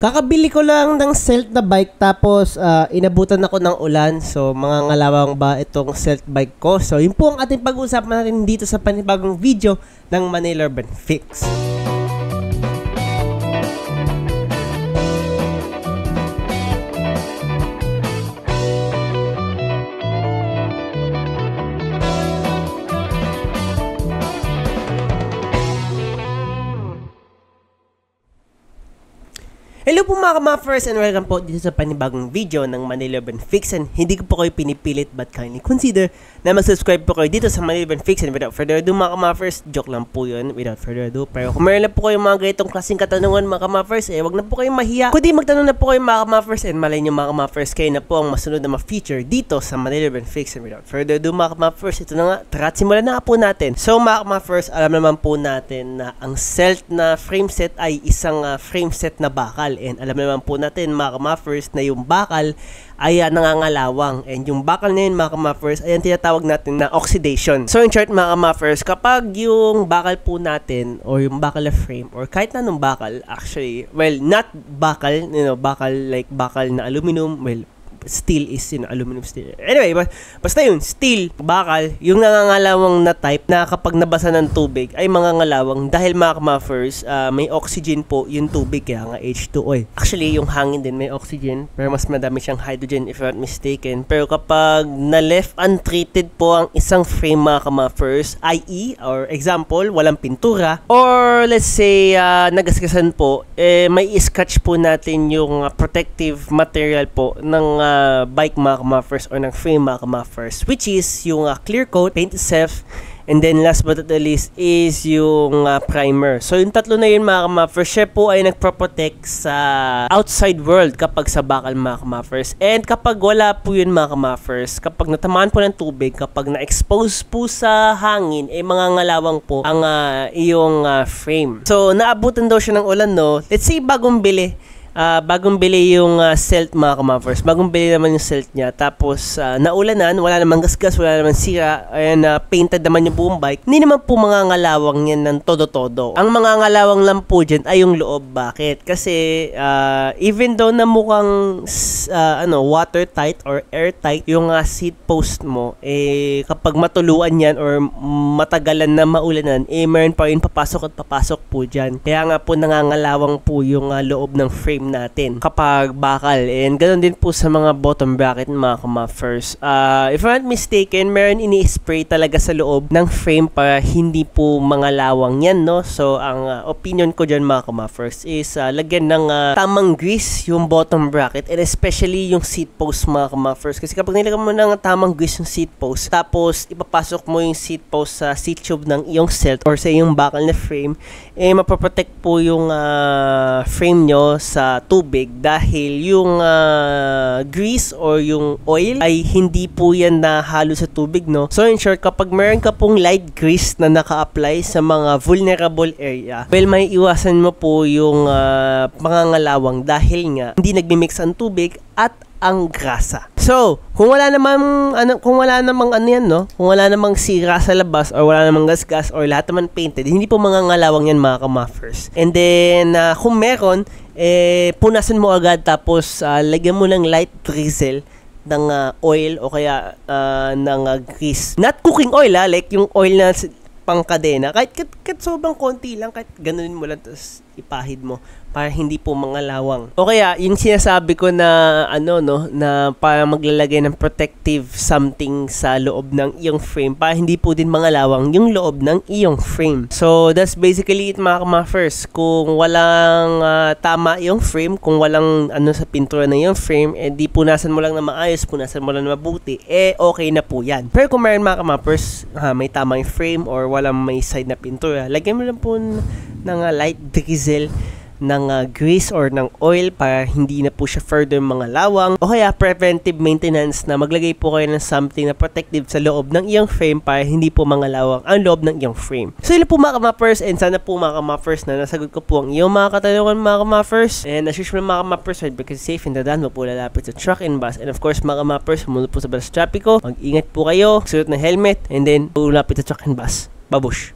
Kakabili ko lang ng Celt na bike tapos inabutan ako ng ulan. So mga ngalawang ba itong Celt bike ko. So yun po ang ating pag-uusapan natin dito sa panibagong video ng Manila Urban Fix. Hello po mga ka-muffers and welcome po dito sa panibagong video ng Manila Urban Fix. And hindi ko po kayo pinipilit but kindly consider na mag-subscribe po kayo dito sa Manila Urban Fix. And without further ado mga ka-muffers, joke lang po yun, without further ado. Pero kung meron na po kayo mga ganitong klaseng katanungan mga ka-muffers, wag na po kayong mahiya. Kundi magtanong na po kayo mga ka-muffers and malay nyo mga ka-muffers, kayo na po ang masunod na ma-feature dito sa Manila Urban Fix. And without further ado mga ka-muffers, ito na nga, tara't simulan na po natin. So mga ka-muffers, alam naman po natin na ang Celt na frame set ay isang frame set na bakal. And alam naman po natin mga ka-muffers na yung bakal ay nangangalawang. And yung bakal na yun mga ka-muffers ay ang tinatawag natin na oxidation. So in short mga ka-muffers, kapag yung bakal po natin or yung bakal na frame or kahit na anong bakal actually, well not bakal, bakal like bakal na aluminum, well steel is aluminum steel. Anyway, basta yun, steel, bakal, yung nangangalawang na type na kapag nabasa ng tubig ay mangangalawang dahil mga ka-muffers, may oxygen po yung tubig kaya nga H2O. Actually, yung hangin din may oxygen pero mas madami siyang hydrogen if I'm not mistaken. Pero kapag na-left untreated po ang isang frame mga ka-muffers, i.e. or example, walang pintura or let's say nagasgasan po, may scratch po natin yung protective material po ng bike mga ka-muffers or ng frame mga ka-muffers, which is yung clear coat, paint itself, and then last but not the least is yung primer. So yung tatlo na yun mga ka-muffers, siya po ay nagproprotect sa outside world kapag sa bakal mga ka-muffers. And kapag wala po yun mga ka-muffers, kapag natamaan po ng tubig, kapag na-expose po sa hangin, mga ngalawang po ang iyong frame. So naabutan daw siya ng ulan, no? Let's say bagong bili yung Celt mga ka-muffers. Bagong bili naman yung Celt niya. Tapos naulanan, wala namang gasgas, wala namang sira. Ayan, painted naman yung buong bike. Hindi naman po mga ngalawang yan ng todo-todo. Ang mga ngalawang lang po dyan ay yung loob. Bakit? Kasi even though na mukhang watertight or airtight yung seat post mo, kapag matuluan yan or matagalan na maulanan, meron pa rin papasok at papasok po dyan. Kaya nga po nangangalawang po yung loob ng frame natin kapag bakal. And ganoon din po sa mga bottom bracket mga ka-muffers. If I'm not mistaken, meron ini-spray talaga sa loob ng frame para hindi po mangalawang yan, no? So ang opinion ko dyan mga ka-muffers is lagyan ng tamang grease yung bottom bracket and especially yung seat post mga ka-muffers. Kasi kapag nilagyan mo ng tamang grease yung seat post tapos ipapasok mo yung seat post sa seat tube ng iyong Celt or sa iyong bakal na frame, mapaprotect po yung frame nyo sa tubig dahil yung grease or yung oil ay hindi po yan nahalo sa tubig, no? So in short, kapag meron ka pong light grease na naka-apply sa mga vulnerable area, well may iwasan mo po yung pangangalawang dahil nga hindi nagmi-mix ang tubig at ang grasa. So, kung wala namang kung wala namang sira sa labas or wala namang gasgas or lahat naman painted, hindi po mangangalawang yan mga ka-muffers. And then kung meron, punasan mo agad tapos lagyan mo ng light drizzle ng oil o kaya ng grease. Not cooking oil like yung oil na pangkadena. Kahit sobrang konti lang, kahit ganunin mo lang tapos ipahid mo para hindi po mangalawang. O kaya, yung sinasabi ko na na para maglalagay ng protective something sa loob ng iyong frame para hindi po din mangalawang yung loob ng iyong frame. So, that's basically it mga ka-muffers. Kung walang tama yung frame, kung walang sa pintura na yung frame, di punasan mo lang na maayos, punasan mo lang na mabuti, okay na po yan. Pero kung mayroon mga ka-muffers, may tamang frame or walang may side na pintura, lagyan mo lang po ng light drizzle ng grease or ng oil para hindi na po siya further mangalawang, o kaya preventive maintenance na maglagay po kayo ng something na protective sa loob ng iyong frame para hindi po mangalawang ang loob ng iyong frame. So yun po mga ka-muffers, and sana po mga ka-muffers na nasagot ko po ang iyong mga katanungan mga ka-muffers. And as usual mga ka-muffers, because safe in the daan, po lalapit sa truck and bus. And of course mga ka-muffers, sumunod po sa balas trapiko, mag-ingat po kayo, suot ng helmet, and then po lalapit sa truck and bus. Babush!